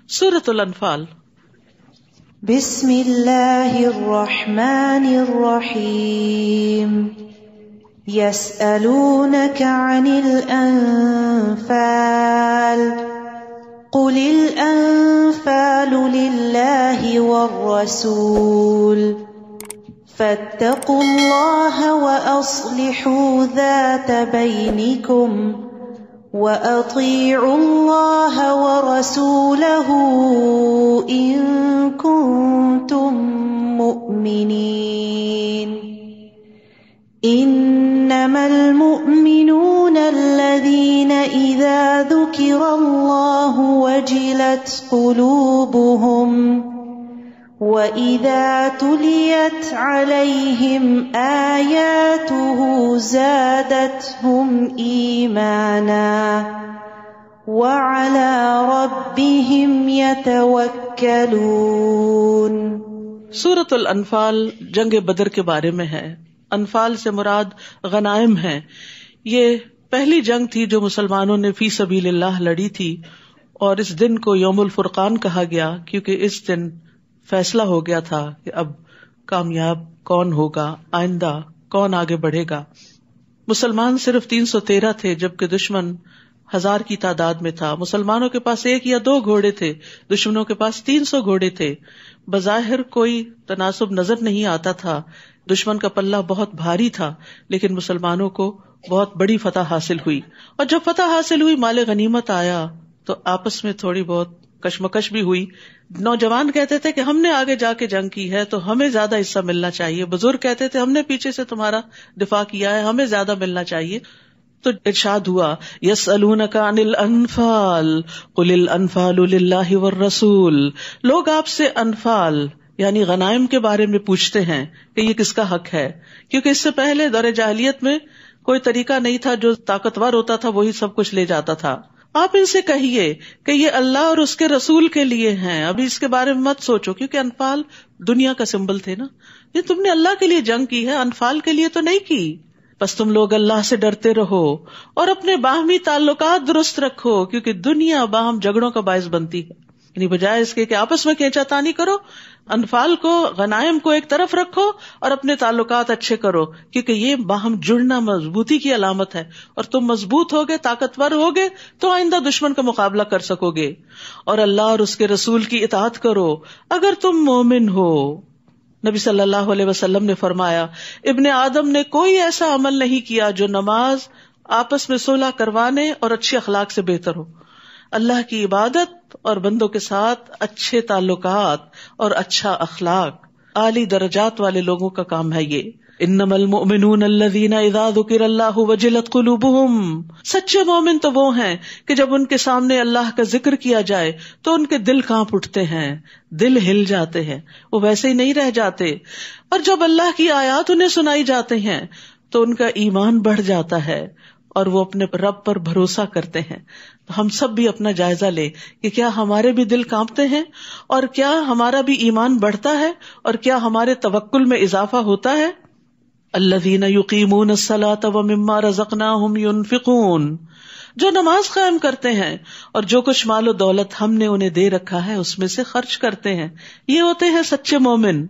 سورۃ الانفال۔ بسم اللہ الرحمن الرحیم۔ یسألونک عن الانفال قل الانفال للہ والرسول فاتقوا اللہ واصلحوا ذات بینکم وَأَطِيعُوا اللَّهَ وَرَسُولَهُ إِن كُنتُم مُّؤْمِنِينَ إِنَّمَا الْمُؤْمِنُونَ الَّذِينَ إِذَا ذُكِرَ اللَّهُ وَجِلَتْ قُلُوبُهُمْ وَإِذَا تُلِيَتْ عَلَيْهِمْ آيَاتُهُ زَادَتْهُمْ إِيمَانًا وَعَلَى رَبِّهِمْ يَتَوَكَّلُونَ۔ سورۃ الانفال جنگ بدر کے بارے میں ہے۔ انفال سے مراد غنائم ہے۔ یہ پہلی جنگ تھی جو مسلمانوں نے فی سبیل اللہ لڑی تھی، اور اس دن کو یوم الفرقان کہا گیا کیونکہ اس دن فیصلہ ہو گیا تھا کہ اب کامیاب کون ہوگا، آئندہ کون آگے بڑھے گا۔ مسلمان صرف 313 تھے جبکہ دشمن 1000 کی تعداد میں تھا۔ مسلمانوں کے پاس 1 یا 2 گھوڑے تھے، دشمنوں کے پاس 300 گھوڑے تھے۔ بظاہر کوئی تناسب نظر نہیں آتا تھا، دشمن کا پلہ بہت بھاری تھا، لیکن مسلمانوں کو بہت بڑی فتح حاصل ہوئی۔ اور جب فتح حاصل ہوئی، مال غنیمت آیا، تو آپس میں تھوڑی بہت کشمکش بھی ہوئی۔ نوجوان کہتے تھے کہ ہم نے آگے جا کے جنگ کی ہے تو ہمیں زیادہ حصہ ملنا چاہیے، بزرگ کہتے تھے ہم نے پیچھے سے تمہارا دفاع کیا ہے، ہمیں زیادہ ملنا چاہیے۔ تو ارشاد ہوا یسألونک عن الانفال قل الانفال للہ والرسول، لوگ آپ سے انفال یعنی غنائم کے بارے میں پوچھتے ہیں کہ یہ کس کا حق ہے، کیونکہ اس سے پہلے دور جاہلیت میں کوئی طریقہ نہیں تھا، جو طاقتور ہوتا تھا وہی سب کچھ لے جاتا تھا۔ آپ ان سے کہیے کہ یہ اللہ اور اس کے رسول کے لیے ہیں، ابھی اس کے بارے میں مت سوچو، کیونکہ انفال دنیا کا سمبل تھے نا، یہ تم نے اللہ کے لیے جنگ کی ہے، انفال کے لیے تو نہیں کی۔ بس تم لوگ اللہ سے ڈرتے رہو اور اپنے باہمی تعلقات درست رکھو، کیونکہ دنیا باہم جھگڑوں کا باعث بنتی ہے۔ یعنی بجائے اس کے کہ آپس میں کھینچا تانی کرو، انفال کو، غنائم کو ایک طرف رکھو اور اپنے تعلقات اچھے کرو، کیونکہ یہ باہم جڑنا مضبوطی کی علامت ہے، اور تم مضبوط ہوگے، طاقتور ہوگے تو آئندہ دشمن کا مقابلہ کر سکو گے۔ اور اللہ اور اس کے رسول کی اطاعت کرو اگر تم مومن ہو۔ نبی صلی اللہ علیہ وسلم نے فرمایا، ابن آدم نے کوئی ایسا عمل نہیں کیا جو نماز، آپس میں صلح کروانے اور اچھے اخلاق سے بہتر ہو۔ اللہ کی عبادت اور بندوں کے ساتھ اچھے تعلقات اور اچھا اخلاق اعلی درجات والے لوگوں کا کام ہے یہ۔ انما المؤمنون الذین اذا ذکر اللہ وجلت قلوبہم، سچے مومن تو وہ ہیں کہ جب ان کے سامنے اللہ کا ذکر کیا جائے تو ان کے دل کانپ اٹھتے ہیں، دل ہل جاتے ہیں، وہ ویسے ہی نہیں رہ جاتے۔ اور جب اللہ کی آیات انہیں سنائی جاتے ہیں تو ان کا ایمان بڑھ جاتا ہے اور وہ اپنے رب پر بھروسہ کرتے ہیں۔ تو ہم سب بھی اپنا جائزہ لیں کہ کیا ہمارے بھی دل کانپتے ہیں، اور کیا ہمارا بھی ایمان بڑھتا ہے، اور کیا ہمارے توکل میں اضافہ ہوتا ہے۔ الذین یقیمون الصلاۃ ومما رزقناہم ینفقون، جو نماز قائم کرتے ہیں اور جو کچھ مال و دولت ہم نے انہیں دے رکھا ہے اس میں سے خرچ کرتے ہیں، یہ ہوتے ہیں سچے مومن۔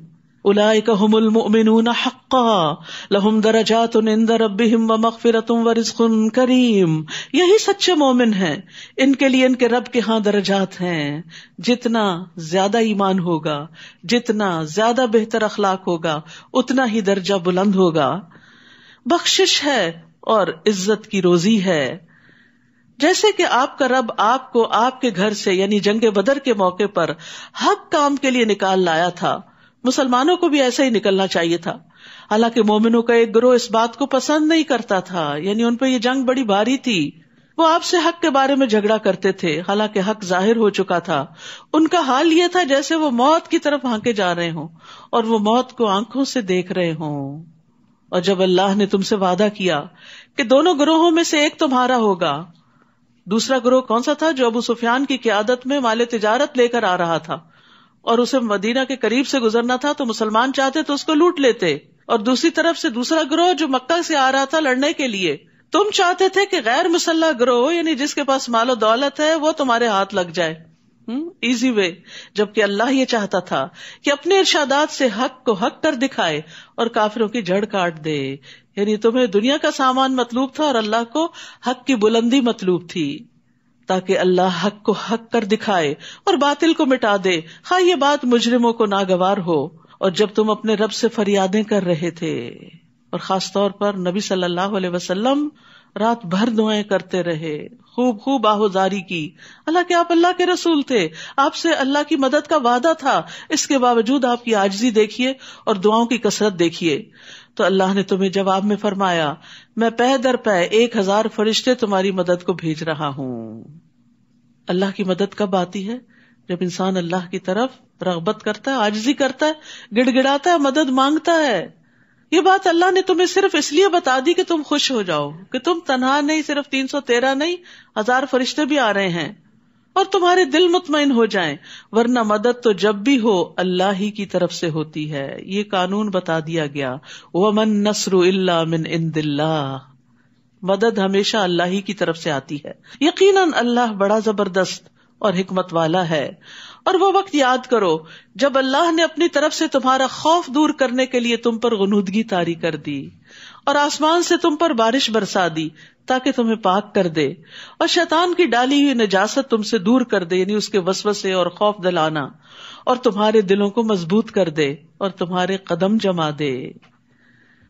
اولئک ھم المؤمنون حقا لہم درجات عند ربہم ومغفرۃ ورزق کریم، یہی سچے مومن ہیں، ان کے لیے ان کے رب کے ہاں درجات ہیں۔ جتنا زیادہ ایمان ہوگا، جتنا زیادہ بہتر اخلاق ہوگا، اتنا ہی درجہ بلند ہوگا، بخشش ہے اور عزت کی روزی ہے۔ جیسے کہ آپ کا رب آپ کو آپ کے گھر سے یعنی جنگ بدر کے موقع پر حق کام کے لیے نکال لایا تھا، مسلمانوں کو بھی ایسا ہی نکلنا چاہیے تھا۔ حالانکہ مومنوں کا ایک گروہ اس بات کو پسند نہیں کرتا تھا، یعنی ان پہ یہ جنگ بڑی بھاری تھی، وہ آپ سے حق کے بارے میں جھگڑا کرتے تھے، حالانکہ حق ظاہر ہو چکا تھا۔ ان کا حال یہ تھا جیسے وہ موت کی طرف ہانکے جا رہے ہوں اور وہ موت کو آنکھوں سے دیکھ رہے ہوں۔ اور جب اللہ نے تم سے وعدہ کیا کہ دونوں گروہوں میں سے ایک تمہارا ہوگا، دوسرا گروہ کون سا تھا؟ جو ابو سفیان کی قیادت میں مال تجارت لے کر آ رہا تھا اور اسے مدینہ کے قریب سے گزرنا تھا، تو مسلمان چاہتے تو اس کو لوٹ لیتے، اور دوسری طرف سے دوسرا گروہ جو مکہ سے آ رہا تھا لڑنے کے لیے، تم چاہتے تھے کہ غیر مسلح گروہ یعنی جس کے پاس مال و دولت ہے وہ تمہارے ہاتھ لگ جائے، ایزی وے، جبکہ اللہ یہ چاہتا تھا کہ اپنے ارشادات سے حق کو حق کر دکھائے اور کافروں کی جڑ کاٹ دے. یعنی تمہیں دنیا کا سامان مطلوب تھا اور اللہ کو حق کی بلندی مطلوب تھی، تاکہ اللہ حق کو حق کر دکھائے اور باطل کو مٹا دے، خواہ یہ بات مجرموں کو ناگوار ہو. اور جب تم اپنے رب سے فریادیں کر رہے تھے، اور خاص طور پر نبی صلی اللہ علیہ وسلم رات بھر دعائیں کرتے رہے، خوب آہوزاری کی، اللہ آپ اللہ کے رسول تھے، آپ سے اللہ کی مدد کا وعدہ تھا، اس کے باوجود آپ کی عاجزی دیکھیے اور دعاؤں کی کثرت دیکھیے. تو اللہ نے تمہیں جواب میں فرمایا، میں پے در پے 1000 فرشتے تمہاری مدد کو بھیج رہا ہوں. اللہ کی مدد کب آتی ہے؟ جب انسان اللہ کی طرف رغبت کرتا ہے، عاجزی کرتا ہے، گڑ گڑاتا ہے، مدد مانگتا ہے. یہ بات اللہ نے تمہیں صرف اس لیے بتا دی کہ تم خوش ہو جاؤ کہ تم تنہا نہیں، صرف 313 نہیں، 1000 فرشتے بھی آ رہے ہیں، اور تمہارے دل مطمئن ہو جائیں. ورنہ مدد تو جب بھی ہو اللہ ہی کی طرف سے ہوتی ہے. یہ قانون بتا دیا گیا. وَمَن نَّصْرُ إِلَّا مِنْ عِنْدِ اللَّهِ، مدد ہمیشہ اللہ ہی کی طرف سے آتی ہے. یقیناً اللہ بڑا زبردست اور حکمت والا ہے. اور وہ وقت یاد کرو جب اللہ نے اپنی طرف سے تمہارا خوف دور کرنے کے لیے تم پر غنودگی طاری کر دی، اور آسمان سے تم پر بارش برسا دی تاکہ تمہیں پاک کر دے، اور شیطان کی ڈالی ہوئی نجاست تم سے دور کر دے، یعنی اس کے وسوسے اور خوف دلانا، اور تمہارے دلوں کو مضبوط کر دے اور تمہارے قدم جما دے.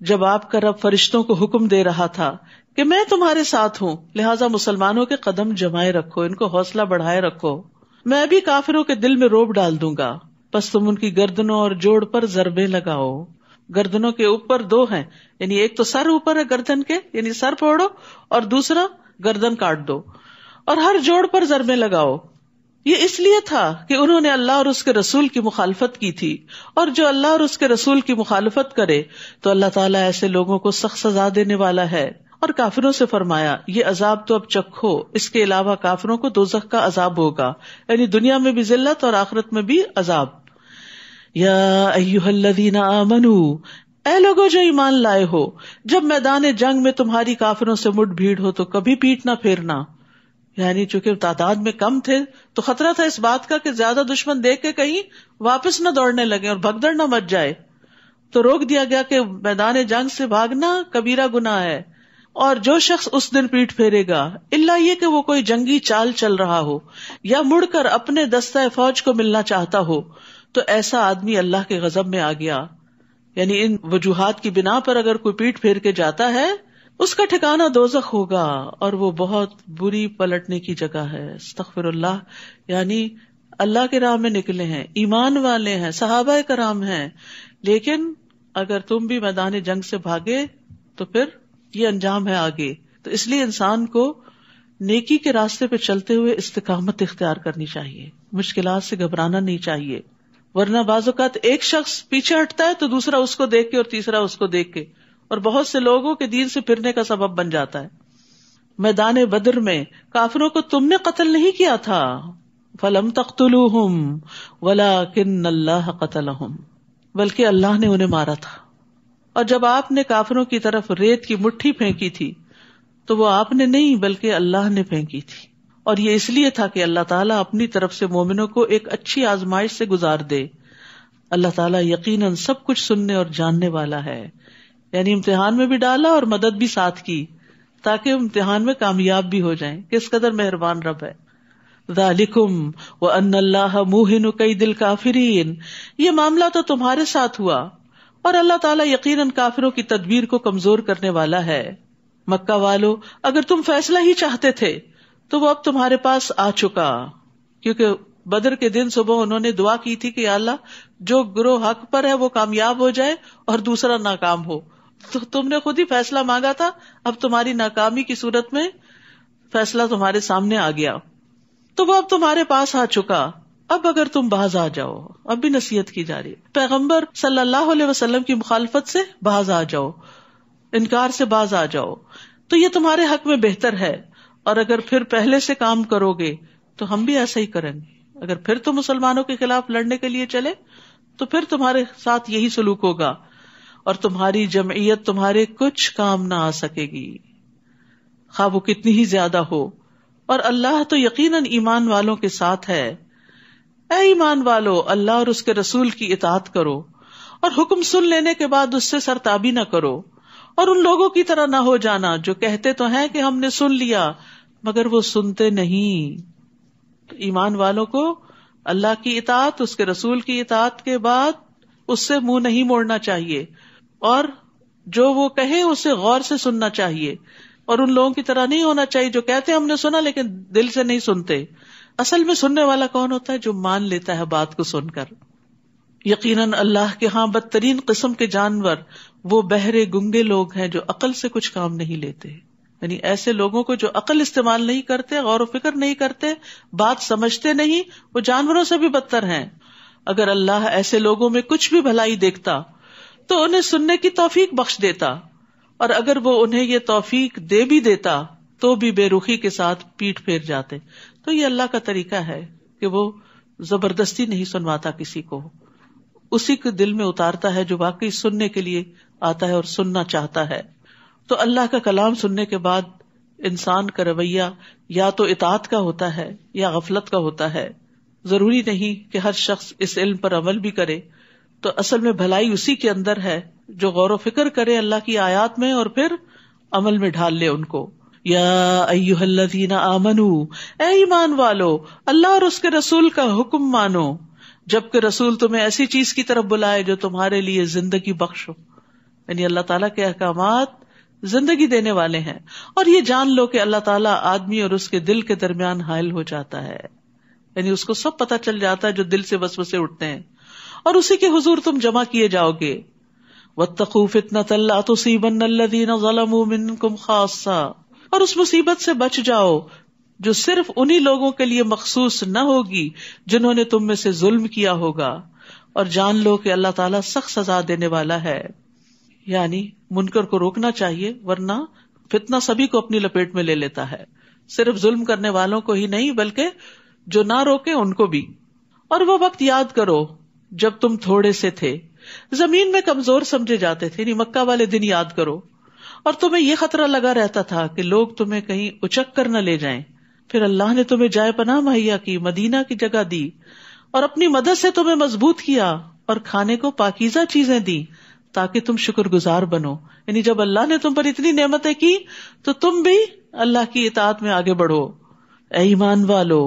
جب آپ کا رب فرشتوں کو حکم دے رہا تھا کہ میں تمہارے ساتھ ہوں، لہٰذا مسلمانوں کے قدم جمائے رکھو، ان کو حوصلہ بڑھائے رکھو. میں بھی کافروں کے دل میں روب ڈال دوں گا، پس تم ان کی گردنوں اور جوڑ پر ضربیں لگاؤ. گردنوں کے اوپر 2 ہیں، یعنی ایک تو سر اوپر ہے گردن کے، یعنی سر پھوڑو، اور دوسرا گردن کاٹ دو، اور ہر جوڑ پر ضربیں لگاؤ. یہ اس لیے تھا کہ انہوں نے اللہ اور اس کے رسول کی مخالفت کی تھی، اور جو اللہ اور اس کے رسول کی مخالفت کرے تو اللہ تعالیٰ ایسے لوگوں کو سخت سزا دینے والا ہے. اور کافروں سے فرمایا، یہ عذاب تو اب چکھو، اس کے علاوہ کافروں کو دوزخ کا عذاب ہوگا، یعنی دنیا میں بھی ذلت اور آخرت میں بھی عذاب. یا ایھا الذین آمنوا، اے لوگوں جو ایمان لائے ہو، جب میدان جنگ میں تمہاری کافروں سے مٹ بھیڑ ہو تو کبھی پیٹ نہ پھیرنا. یعنی چونکہ تعداد میں کم تھے تو خطرہ تھا اس بات کا کہ زیادہ دشمن دیکھ کے کہیں واپس نہ دوڑنے لگے اور بھگدڑ نہ مچ جائے، تو روک دیا گیا کہ میدان جنگ سے بھاگنا کبیرہ گناہ ہے. اور جو شخص اس دن پیٹ پھیرے گا، الا یہ کہ وہ کوئی جنگی چال چل رہا ہو یا مڑ کر اپنے دستہ فوج کو ملنا چاہتا ہو، تو ایسا آدمی اللہ کے غضب میں آ گیا. یعنی ان وجوہات کی بنا پر اگر کوئی پیٹ پھیر کے جاتا ہے، اس کا ٹھکانہ دوزخ ہوگا، اور وہ بہت بری پلٹنے کی جگہ ہے. استغفر اللہ. یعنی اللہ کے راہ میں نکلے ہیں، ایمان والے ہیں، صحابہ کرام ہیں، لیکن اگر تم بھی میدان جنگ سے بھاگے تو پھر یہ انجام ہے آگے. تو اس لیے انسان کو نیکی کے راستے پہ چلتے ہوئے استقامت اختیار کرنی چاہیے، مشکلات سے گھبرانا نہیں چاہیے. ورنہ بعض اوقات ایک شخص پیچھے ہٹتا ہے تو دوسرا اس کو دیکھ کے اور تیسرا اس کو دیکھ کے، اور بہت سے لوگوں کے دین سے پھرنے کا سبب بن جاتا ہے. میدان بدر میں کافروں کو تم نے قتل نہیں کیا تھا، فلم تقتلوہم ولکن اللہ قتلہم، بلکہ اللہ نے انہیں مارا تھا. اور جب آپ نے کافروں کی طرف ریت کی مٹھی پھینکی تھی تو وہ آپ نے نہیں بلکہ اللہ نے پھینکی تھی. اور یہ اس لیے تھا کہ اللہ تعالیٰ اپنی طرف سے مومنوں کو ایک اچھی آزمائش سے گزار دے. اللہ تعالیٰ یقیناً سب کچھ سننے اور جاننے والا ہے. یعنی امتحان میں بھی ڈالا اور مدد بھی ساتھ کی تاکہ امتحان میں کامیاب بھی ہو جائیں. کس قدر مہربان رب ہے. ذالکم وان اللہ موہن کید الکافرین، یہ معاملہ تو تمہارے ساتھ ہوا، اور اللہ تعالیٰ یقیناً کافروں کی تدبیر کو کمزور کرنے والا ہے. مکہ والو، اگر تم فیصلہ ہی چاہتے تھے تو وہ اب تمہارے پاس آ چکا، کیونکہ بدر کے دن صبح انہوں نے دعا کی تھی کہ یا اللہ جو گروہ حق پر ہے وہ کامیاب ہو جائے اور دوسرا ناکام ہو. تو تم نے خود ہی فیصلہ مانگا تھا، اب تمہاری ناکامی کی صورت میں فیصلہ تمہارے سامنے آ گیا، تو وہ اب تمہارے پاس آ چکا. اب اگر تم باز آ جاؤ، اب بھی نصیحت کی جا رہی ہے، پیغمبر صلی اللہ علیہ وسلم کی مخالفت سے باز آ جاؤ، انکار سے باز آ جاؤ، تو یہ تمہارے حق میں بہتر ہے. اور اگر پھر پہلے سے کام کرو گے تو ہم بھی ایسا ہی کریں گے. اگر پھر تم مسلمانوں کے خلاف لڑنے کے لیے چلے تو پھر تمہارے ساتھ یہی سلوک ہوگا، اور تمہاری جمعیت تمہارے کچھ کام نہ آ سکے گی، خواہ وہ کتنی ہی زیادہ ہو. اور اللہ تو یقیناً ایمان والوں کے ساتھ ہے. اے ایمان والو اللہ اور اس کے رسول کی اطاعت کرو اور حکم سن لینے کے بعد اس سے سرتابی نہ کرو، اور ان لوگوں کی طرح نہ ہو جانا جو کہتے تو ہیں کہ ہم نے سن لیا مگر وہ سنتے نہیں۔ ایمان والوں کو اللہ کی اطاعت، اس کے رسول کی اطاعت کے بعد اس سے منہ نہیں موڑنا چاہیے، اور جو وہ کہے اسے غور سے سننا چاہیے، اور ان لوگوں کی طرح نہیں ہونا چاہیے جو کہتے ہم نے سنا لیکن دل سے نہیں سنتے۔ اصل میں سننے والا کون ہوتا ہے؟ جو مان لیتا ہے بات کو سن کر۔ یقیناً اللہ کے ہاں بدترین قسم کے جانور وہ بہرے گنگے لوگ ہیں جو عقل سے کچھ کام نہیں لیتے، یعنی ایسے لوگوں کو جو عقل استعمال نہیں کرتے، غور و فکر نہیں کرتے، بات سمجھتے نہیں، وہ جانوروں سے بھی بدتر ہیں۔ اگر اللہ ایسے لوگوں میں کچھ بھی بھلائی دیکھتا تو انہیں سننے کی توفیق بخش دیتا، اور اگر وہ انہیں یہ توفیق دے بھی دیتا تو بھی بے رخی کے ساتھ پیٹ پھیر جاتے۔ تو یہ اللہ کا طریقہ ہے کہ وہ زبردستی نہیں سنواتا کسی کو، اسی کے دل میں اتارتا ہے جو واقعی سننے کے لیے آتا ہے اور سننا چاہتا ہے۔ تو اللہ کا کلام سننے کے بعد انسان کا رویہ یا تو اطاعت کا ہوتا ہے یا غفلت کا ہوتا ہے۔ ضروری نہیں کہ ہر شخص اس علم پر عمل بھی کرے، تو اصل میں بھلائی اسی کے اندر ہے جو غور و فکر کرے اللہ کی آیات میں اور پھر عمل میں ڈھال لے ان کو۔ یا ایھا الذین آمنوا، اے ایمان والو اللہ اور اس کے رسول کا حکم مانو جبکہ رسول تمہیں ایسی چیز کی طرف بلائے جو تمہارے لیے زندگی بخش ہو، یعنی اللہ تعالیٰ کے احکامات زندگی دینے والے ہیں، اور یہ جان لو کہ اللہ تعالیٰ آدمی اور اس کے دل کے درمیان حائل ہو جاتا ہے، یعنی اس کو سب پتہ چل جاتا ہے جو دل سے وسوسے اٹھتے ہیں، اور اسی کے حضور تم جمع کیے جاؤ گے۔ واتقوا فتنة لا تصيبن الذين ظلموا منكم خاصة، اور اس مصیبت سے بچ جاؤ جو صرف انہی لوگوں کے لیے مخصوص نہ ہوگی جنہوں نے تم میں سے ظلم کیا ہوگا، اور جان لو کہ اللہ تعالیٰ سخت سزا دینے والا ہے۔ یعنی منکر کو روکنا چاہیے، ورنہ فتنہ سبھی کو اپنی لپیٹ میں لے لیتا ہے، صرف ظلم کرنے والوں کو ہی نہیں بلکہ جو نہ روکے ان کو بھی۔ اور وہ وقت یاد کرو جب تم تھوڑے سے تھے، زمین میں کمزور سمجھے جاتے تھے، یعنی مکہ والے دن یاد کرو، اور تمہیں یہ خطرہ لگا رہتا تھا کہ لوگ تمہیں کہیں اچک کر نہ لے جائیں، پھر اللہ نے تمہیں جائے پناہ مہیا کی، مدینہ کی جگہ دی، اور اپنی مدد سے تمہیں مضبوط کیا، اور کھانے کو پاکیزہ چیزیں دی تاکہ تم شکر گزار بنو۔ یعنی جب اللہ نے تم پر اتنی نعمتیں کی تو تم بھی اللہ کی اطاعت میں آگے بڑھو۔ اے ایمان والو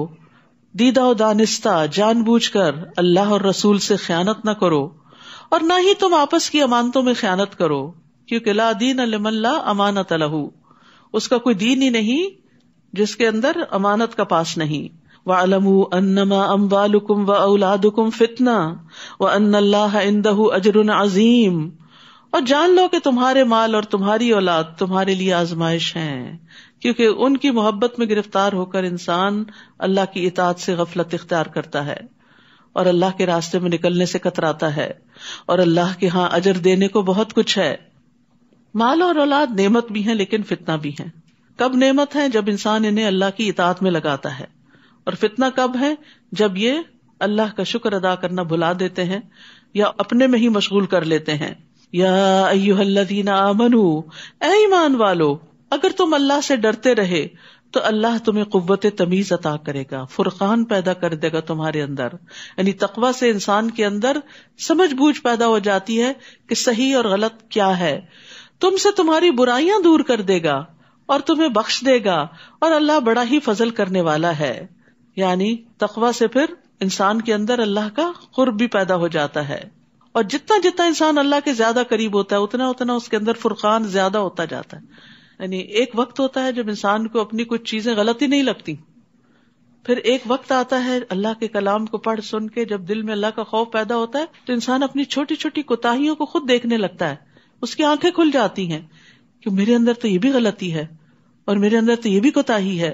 دیدہ و دانستہ جان بوجھ کر اللہ اور رسول سے خیانت نہ کرو، اور نہ ہی تم آپس کی امانتوں میں خیانت کرو، کیونکہ لا دین لمن لا امانت لہ، اس کا کوئی دین ہی نہیں جس کے اندر امانت کا پاس نہیں۔ وَاعْلَمُوا أَنَّمَا أَمْوَالُكُمْ وَأَوْلَادُكُمْ فِتْنَةٌ وَأَنَّ اللَّهَ عِندَهُ أَجْرٌ عَظِيمٌ، اور جان لو کہ تمہارے مال اور تمہاری اولاد تمہارے لیے آزمائش ہیں، کیونکہ ان کی محبت میں گرفتار ہو کر انسان اللہ کی اطاعت سے غفلت اختیار کرتا ہے اور اللہ کے راستے میں نکلنے سے کتراتا ہے، اور اللہ کے ہاں اجر دینے کو بہت کچھ ہے۔ مال اور اولاد نعمت بھی ہیں لیکن فتنہ بھی ہیں۔ کب نعمت ہے؟ جب انسان انہیں اللہ کی اطاعت میں لگاتا ہے، اور فتنہ کب ہے؟ جب یہ اللہ کا شکر ادا کرنا بھلا دیتے ہیں یا اپنے میں ہی مشغول کر لیتے ہیں۔ یا ایھا الذین آمنوا، اے ایمان والو اگر تم اللہ سے ڈرتے رہے تو اللہ تمہیں قوت تمیز عطا کرے گا، فرقان پیدا کر دے گا تمہارے اندر، یعنی تقوی سے انسان کے اندر سمجھ بوجھ پیدا ہو جاتی ہے کہ صحیح اور غلط کیا ہے، تم سے تمہاری برائیاں دور کر دے گا اور تمہیں بخش دے گا، اور اللہ بڑا ہی فضل کرنے والا ہے۔ یعنی تقوی سے پھر انسان کے اندر اللہ کا قرب بھی پیدا ہو جاتا ہے، اور جتنا جتنا انسان اللہ کے زیادہ قریب ہوتا ہے اتنا اتنا اس کے اندر فرقان زیادہ ہوتا جاتا ہے۔ یعنی ایک وقت ہوتا ہے جب انسان کو اپنی کچھ چیزیں غلطی نہیں لگتی، پھر ایک وقت آتا ہے اللہ کے کلام کو پڑھ سن کے جب دل میں اللہ کا خوف پیدا ہوتا ہے تو انسان اپنی چھوٹی چھوٹی کوتاہیوں کو خود دیکھنے لگتا ہے، اس کی آنکھیں کھل جاتی ہیں کہ میرے اندر تو یہ بھی غلطی ہے اور میرے اندر تو یہ بھی کوتاہی ہے،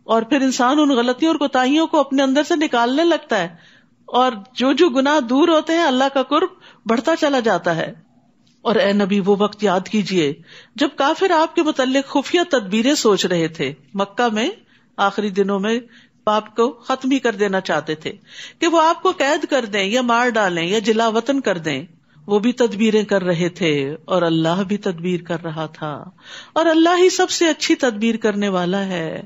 اور پھر انسان ان غلطیوں اور کوتاہیوں کو اپنے اندر سے نکالنے لگتا ہے، اور جو جو گناہ دور ہوتے ہیں اللہ کا قرب بڑھتا چلا جاتا ہے۔ اور اے نبی وہ وقت یاد کیجئے جب کافر آپ کے متعلق خفیہ تدبیریں سوچ رہے تھے، مکہ میں آخری دنوں میں آپ کو ختم ہی کر دینا چاہتے تھے کہ وہ آپ کو قید کر دیں یا مار ڈالیں یا جلا وطن کر دیں، وہ بھی تدبیریں کر رہے تھے اور اللہ بھی تدبیر کر رہا تھا، اور اللہ ہی سب سے اچھی تدبیر کرنے والا ہے۔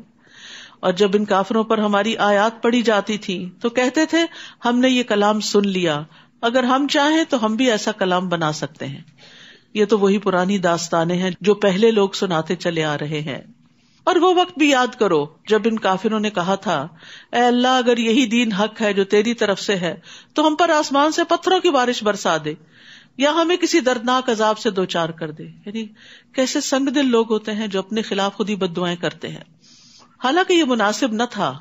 اور جب ان کافروں پر ہماری آیات پڑھی جاتی تھی تو کہتے تھے ہم نے یہ کلام سن لیا، اگر ہم چاہیں تو ہم بھی ایسا کلام بنا سکتے ہیں. یہ تو وہی پرانی داستانیں ہیں جو پہلے لوگ سناتے چلے آ رہے ہیں. اور وہ وقت بھی یاد کرو جب ان کافروں نے کہا تھا اے اللہ اگر یہی دین حق ہے جو تیری طرف سے ہے تو ہم پر آسمان سے پتھروں کی بارش برسا دے یا ہمیں کسی دردناک عذاب سے دوچار کر دے. یعنی کیسے سنگ دل لوگ ہوتے ہیں جو اپنے خلاف خود ہی بد دعائیں کرتے ہیں. حالانکہ یہ مناسب نہ تھا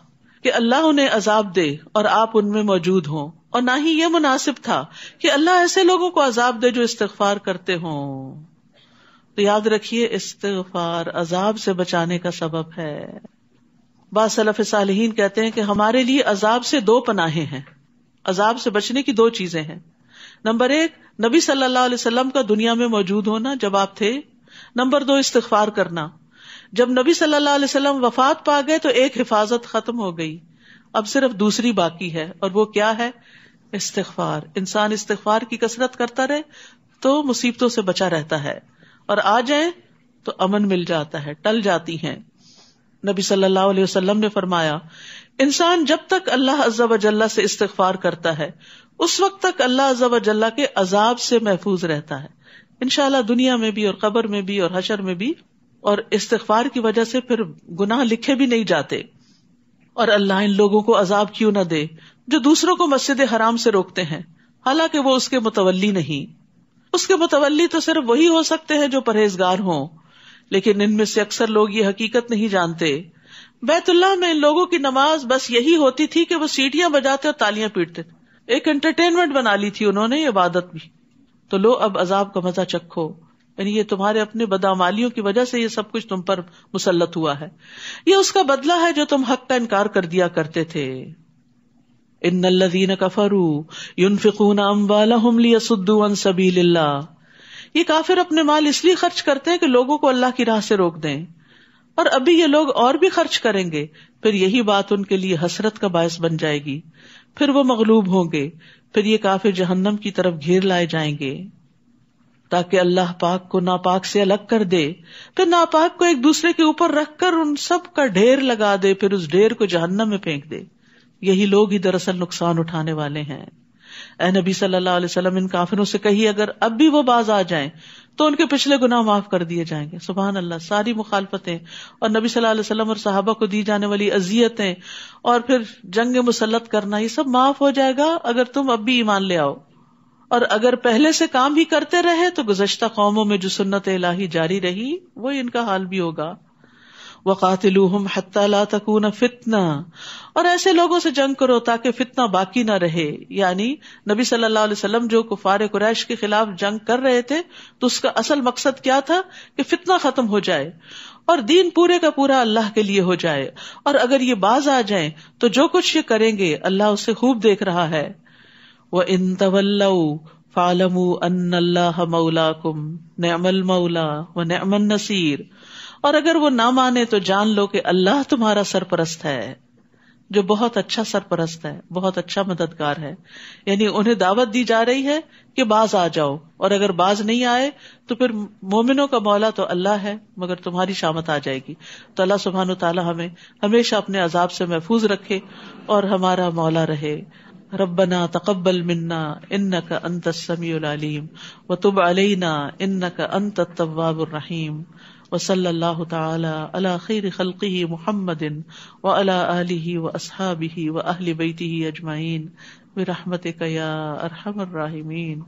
کہ اللہ انہیں عذاب دے اور آپ ان میں موجود ہوں، اور نہ ہی یہ مناسب تھا کہ اللہ ایسے لوگوں کو عذاب دے جو استغفار کرتے ہوں. تو یاد رکھیے استغفار عذاب سے بچانے کا سبب ہے. بعض سلف صالحین کہتے ہیں کہ ہمارے لیے عذاب سے 2 پناہیں ہیں. عذاب سے بچنے کی 2 چیزیں ہیں. نمبر 1 نبی صلی اللہ علیہ وسلم کا دنیا میں موجود ہونا جب آپ تھے. نمبر 2 استغفار کرنا. جب نبی صلی اللہ علیہ وسلم وفات پا گئے تو ایک حفاظت ختم ہو گئی، اب صرف دوسری باقی ہے، اور وہ کیا ہے؟ استغفار. انسان استغفار کی کثرت کرتا رہے تو مصیبتوں سے بچا رہتا ہے، اور آ جائیں تو امن مل جاتا ہے، ٹل جاتی ہیں. نبی صلی اللہ علیہ وسلم نے فرمایا انسان جب تک اللہ عز و جل سے استغفار کرتا ہے اس وقت تک اللہ عز و جل کے عذاب سے محفوظ رہتا ہے، انشاءاللہ دنیا میں بھی اور قبر میں بھی اور حشر میں بھی. اور استغفار کی وجہ سے پھر گناہ لکھے بھی نہیں جاتے. اور اللہ ان لوگوں کو عذاب کیوں نہ دے جو دوسروں کو مسجد حرام سے روکتے ہیں حالانکہ وہ اس کے متولی نہیں. اس کے متولی تو صرف وہی ہو سکتے ہیں جو پرہیزگار ہوں، لیکن ان میں سے اکثر لوگ یہ حقیقت نہیں جانتے. بیت اللہ میں ان لوگوں کی نماز بس یہی ہوتی تھی کہ وہ سیٹیاں بجاتے اور تالیاں پیٹتے، ایک انٹرٹینمنٹ بنا لی تھی انہوں نے، عبادت بھی. تو لو اب عذاب کا مزہ چکھو. یعنی یہ تمہارے اپنے بدعمالیوں کی وجہ سے یہ سب کچھ تم پر مسلط ہوا ہے. یہ اس کا بدلہ ہے جو تم حق کا انکار کر دیا کرتے تھے. ان الذین کفروا ينفقون اموالهم ليصدوا عن سبیل اللہ. یہ کافر اپنے مال اس لیے خرچ کرتے ہیں کہ لوگوں کو اللہ کی راہ سے روک دیں، اور ابھی یہ لوگ اور بھی خرچ کریں گے، پھر یہی بات ان کے لیے حسرت کا باعث بن جائے گی، پھر وہ مغلوب ہوں گے، پھر یہ کافر جہنم کی طرف گھیر لائے جائیں گے تاکہ اللہ پاک کو ناپاک سے الگ کر دے، پھر ناپاک کو ایک دوسرے کے اوپر رکھ کر ان سب کا ڈھیر لگا دے، پھر اس ڈھیر کو جہنم میں پھینک دے. یہی لوگ ہی دراصل نقصان اٹھانے والے ہیں. اے نبی صلی اللہ علیہ وسلم ان کافروں سے کہیے اگر اب بھی وہ باز آ جائیں تو ان کے پچھلے گناہ معاف کر دیے جائیں گے. سبحان اللہ. ساری مخالفتیں اور نبی صلی اللہ علیہ وسلم اور صحابہ کو دی جانے والی اذیتیں اور پھر جنگ مسلط کرنا، یہ سب معاف ہو جائے گا اگر تم اب بھی ایمان لے آؤ. اور اگر پہلے سے کام ہی کرتے رہے تو گزشتہ قوموں میں جو سنت الہی جاری رہی وہی ان کا حال بھی ہوگا. وَقَاتِلُوهُمْ حَتَّى لَا تَكُونَ فِتْنَةٌ. اور ایسے لوگوں سے جنگ کرو تاکہ فتنہ باقی نہ رہے. یعنی نبی صلی اللہ علیہ وسلم جو کفار قریش کے خلاف جنگ کر رہے تھے تو اس کا اصل مقصد کیا تھا کہ فتنہ ختم ہو جائے اور دین پورے کا پورا اللہ کے لیے ہو جائے. اور اگر یہ باز آ جائیں تو جو کچھ یہ کریں گے اللہ اسے خوب دیکھ رہا ہے. وَإِن تَوَلَّوْا فَاعْلَمُوا أَنَّ اللَّهَ مَوْلَاكُمْ نِعْمَ الْمَوْلَىٰ وَنِعْمَ النَّصِيرُ. اور اگر وہ نہ مانے تو جان لو کہ اللہ تمہارا سرپرست ہے جو بہت اچھا سرپرست ہے، بہت اچھا مددگار ہے. یعنی انہیں دعوت دی جا رہی ہے کہ باز آ جاؤ، اور اگر باز نہیں آئے تو پھر مومنوں کا مولا تو اللہ ہے، مگر تمہاری شامت آ جائے گی. تو اللہ سبحانہ وتعالی ہمیں ہمیشہ اپنے عذاب سے محفوظ رکھے اور ہمارا مولا رہے. ربنا تقبل منا انک انت السمیع العلیم وتب علینا انک انت التواب الرحیم. وصلی اللہ تعالی علی خیر خلقہ محمد وعلی آلہ واصحابہ واہل بیتہ اجمعین برحمتک یا ارحم الراحمین.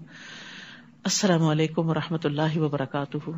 السلام علیکم ورحمۃ اللہ وبرکاتہ.